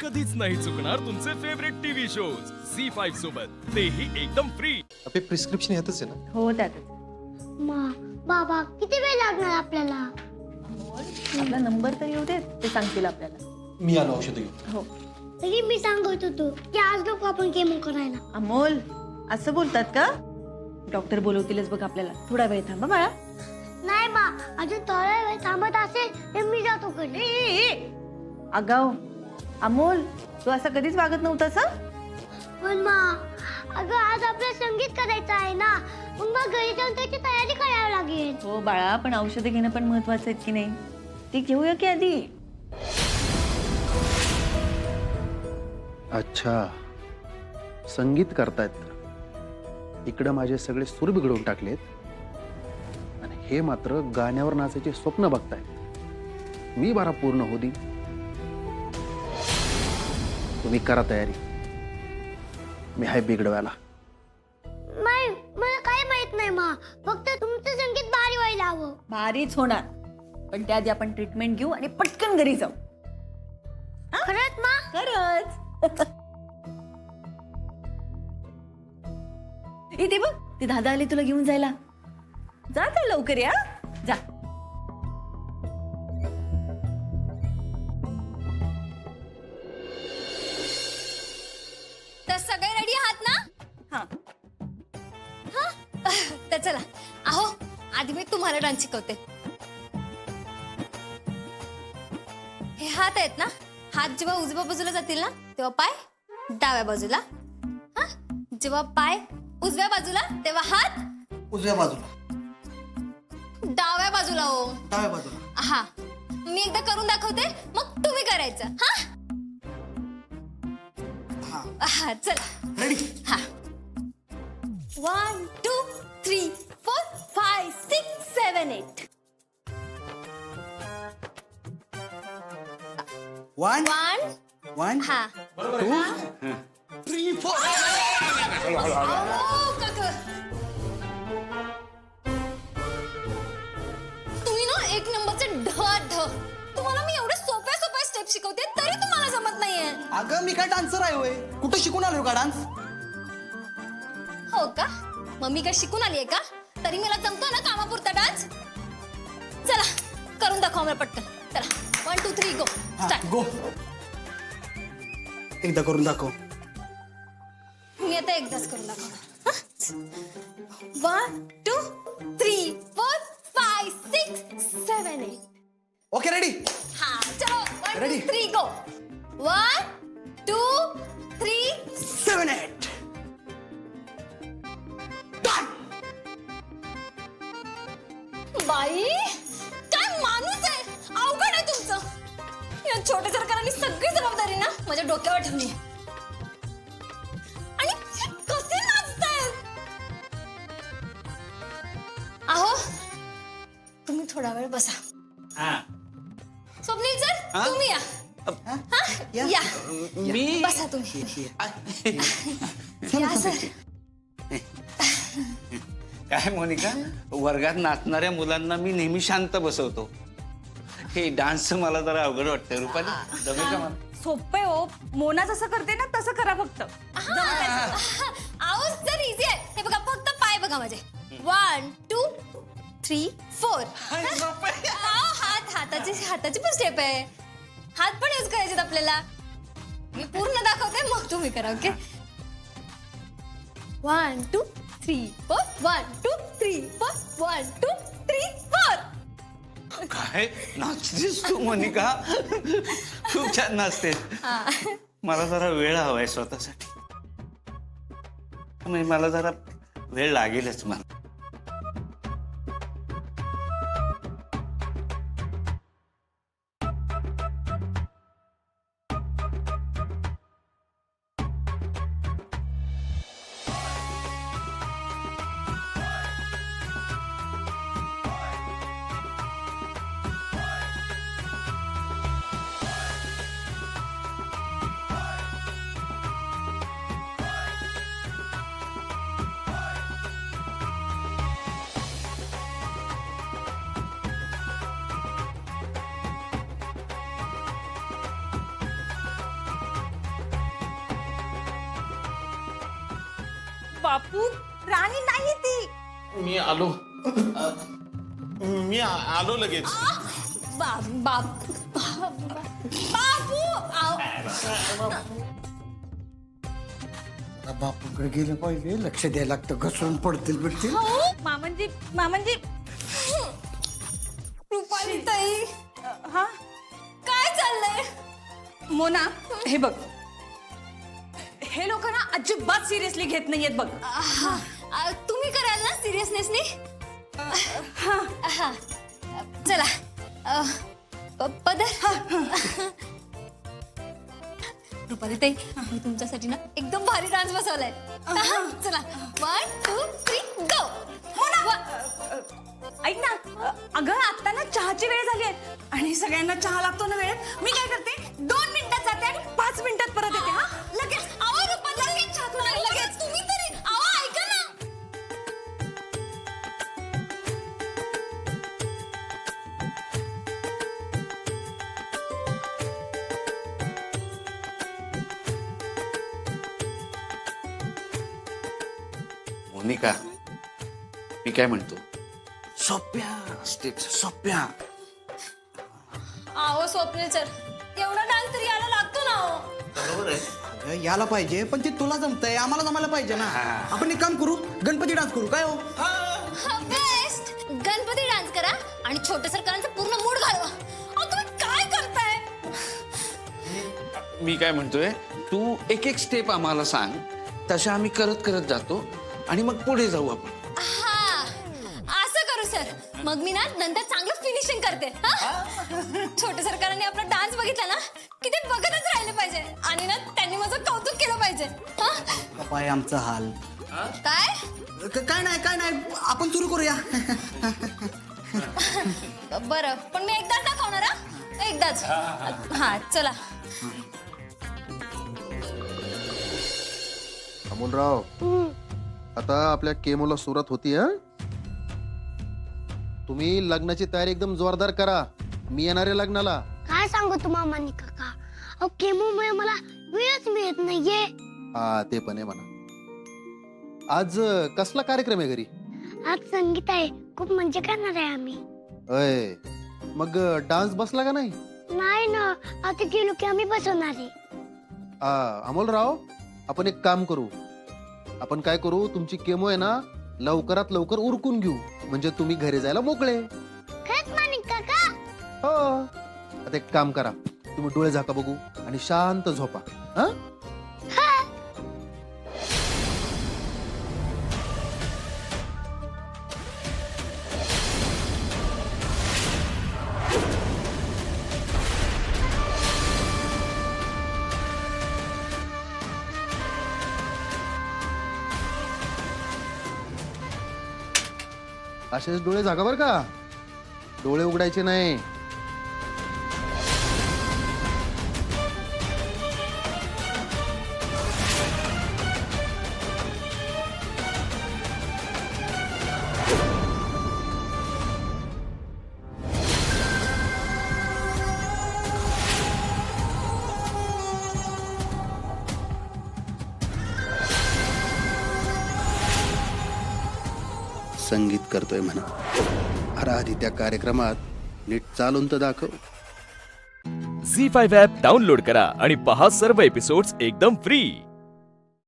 कधीच नाही चुकणार तुमचे फेवरेट टीव्ही शोज झी5 सोबत, तेही एकदम फ्री. आपले प्रिस्क्रिप्शन येतच आहे ना? हो त्यातच. बाबा किती वेळ लागणार आपल्याला? आपला नंबर तर येऊ दे, ते सांगतील आपल्याला. मी आलो औषध घेऊन. हो. तरी मी सांगत होतो की आज नको आपण केमो करायला. अमोल असं बोलतात का? डॉक्टर बोलवतीलच बघ आपल्याला. थोडा वेळ थांबा बाळा. नाही बा, अजून थोडा वेळ थांबत असेल तर मी जातो कडे. अगाव अमोल, तू असं कधीच वागत नव्हतास हं? पण अगं आज आपल्याला संगीत करायचं आहे ना, मग घरी जाऊन त्याची तयारी करावी लागेल. हो बाळा, पण औषधं घेणं पण महत्वाचं आहे की नाही? ती घेऊया की आधी. अच्छा, संगीत करतायत. इकडं माझे सगळे सूर बिघडवून टाकलेत आणि हे मात्र गाण्यावर नाचायचे स्वप्न बघतायत. मी बारा पूर्ण होती. तुम्ही करा तयारी, मी हाय बिघडवायला. नाही, मला काय माहित नाही फक्त तुमचं संगीत भारी व्हायला हवं. भारीच होणार, पण त्याआधी आपण ट्रीटमेंट घेऊ आणि पटकन घरी जाऊ. खरंच खरंच. इथे बघ, ती दादा आली तुला घेऊन जायला. जा जा लवकर या. जा. तर सगळे रेडी आहात ना? हा. तर चला. अहो, आधी मी तुम्हाला डान्स शिकवते. हे हात आहेत ना, हात जेव्हा उजव्या बाजूला जातील ना तेव्हा पाय डाव्या बाजूला. हा, जेव्हा पाय उजव्या बाजूला तेव्हा हात उजव्या बाजूला, डाव्या बाजूला. हो, डाव्या बाजूला. हा, मी एकदा करून दाखवते, मग तुम्ही करायचं. हा हा, चला रेडी. हा. 1 2 3 4 5 6 7 8. 1 1 1 हा. 2 3 4. अहो, काका. तुम्ही ना एक नंबरचे ढ. तुम्हाला मी एवढे सोप्या सोप्या स्टेप शिकवते तरी तुम्हाला जमत नाहीये. अगं मी काय डान्सर आहे होय? कुठं शिकून आलोय का डान्स? हो का? मग मी काय शिकून आलीये का? तरी मला जमतो ना कामापुरता डान्स. चला करून दाखवा मला पटकन. चला 1 2 3 गो. स्टार्ट. गो. एकदा करून दाखव. मी आता एकदाच करून दाखवणार. 1 2 3 4 5 6 7 8. Okay ready. हा, चलो 1 Ready? 2 3 गो. 1 2 3. 7 8. बाई, काय माणूस आहे. अवघड आहे तुमचं. या छोट्या सरकारांनी सगळी जबाबदारी ना माझ्या डोक्यावर ठेवली. आणि हे कसे नाचतायत. अहो, तुम्ही थोडा वेळ बसा. स्वप्नील सर, तुम्ही या. या मी बसा तुम्ही. या सर. काय मोनिका, वर्गात नाचणाऱ्या मुलांना मी नेहमी शांत बसवतो. हे डान्स मला जरा अवघड वाटतंय. रुपाली, जमेल का मला? सोपे हो, मोना जसं करते ना तसं करा फक्त. आहो सर, इझी आहे. हे बघा, फक्त पाय बघा माझे. 1 2 3 4. हाताची पण स्टेप आहे. हात पण यूज करायचे आपल्याला. मी पूर्ण दाखवते, मग तुम्ही करा. ओके. 1 2 3 4. 1 2 3 4. 1 2 3 4. काय नाचतेस तू मोनिका? खूप छान नाचतेस. मला जरा वेळ हवाय स्वतःसाठी. म्हणजे मला जरा वेळ लागेलच मला. बापू राणी नाही ती. मी आलो लगेच. बापू बापूकडे गेलं पाहिजे, लक्ष द्यायला लागतं, घसरून पडतील बिडतील. मामंजी रुपाली ताई हा काय चाललंय? मोना हे बघ, हे लोक ना अजिबात सिरियसली घेत नाहीयेत बघ. तुम्ही कराल ना सिरियसनेसनी? चला पदर. रुपाली ताई मी तुमच्यासाठी ना एकदम भारी डान्स बसवलाय. चला 1 2 3 गो. ऐक ना, अगं आता ना चहाची वेळ झाली आहे आणि सगळ्यांना चहा लागतो ना वेळेत. मी काय करते, 2 मिनिटात जाते आणि 5 मिनिटात परत येते. हा लगेच आवा रुपाली लगेच चहा करून आले, लगेच. तुम्ही तरी आवा ऐका ना. मोनिका, मी काय म्हणतो, सोप्या स्टेप्स, सोप्या. आहो स्वप्नील सर, एवढा डान्स तरी यायला लागतो ना हो. बरोबर आहे. अगं, याला पाहिजे, पण ते तुला जमतंय, आम्हाला जमायला पाहिजे ना. आपण एक काम करू, गणपती डान्स करू, काय हो? बेस्ट. गणपती डान्स करा आणि छोट्या सरकारांचा पूर्ण मूड घालवा. अहो तुम्ही काय करताय? मी काय म्हणतोय, तू एक एक स्टेप आम्हाला सांग, तशा आम्ही करत करत जातो आणि मग पुढे जाऊ आपण. हा असं करू सर. मग मी ना नंतर चांगलं फिनिशिंग करते. छोट्या सरकारांनी आपला डान्स बघितला ना की ते बघतच राहिले पाहिजे आणि ना त्यांनी माझं कौतुक केलं पाहिजे. काय आमचा हाल. काय काय नाही, आपण सुरू करूया. बरं, पण मी एकदाच दाखवणार. एकदाच. हा चला. अमोलराव, आता आपल्या केमोला सुरुवात होती. हा, तुम्ही लग्नाची तयारी एकदम जोरदार करा. मी येणार आहे लग्नाला. काय सांगू तुम्हा मानी काका, अहो केमोमुळे मला वेळच मिळत नाहीये. हा ते पण आहे म्हणा. आज कसला कार्यक्रम आहे घरी? आज संगीत आहे, खूप मजा करणार आहे आम्ही. अय, मग डान्स बसला का नाही? नाही ना, आता गेलो की आम्ही बसवणार आहे. अमोलराव, आपण एक काम करू. आपण काय करू, तुमची केमो आहे ना लवकरात लवकर उरकून घेऊ, म्हणजे तुम्ही घरी जायला मोकळे. खरंच मानिक काका? हो. आता एक काम करा, तुम्ही डोळे झाका बघू आणि शांत झोपा. हा, असेच डोळे झाका बर का, डोळे उघडायचे नाही. संगीत करतोय म्हणा. अरे आधी त्या कार्यक्रमात नीट चालून तर दाखव. झी5 ॲप डाउनलोड करा आणि पहा सर्व एपिसोड्स एकदम फ्री.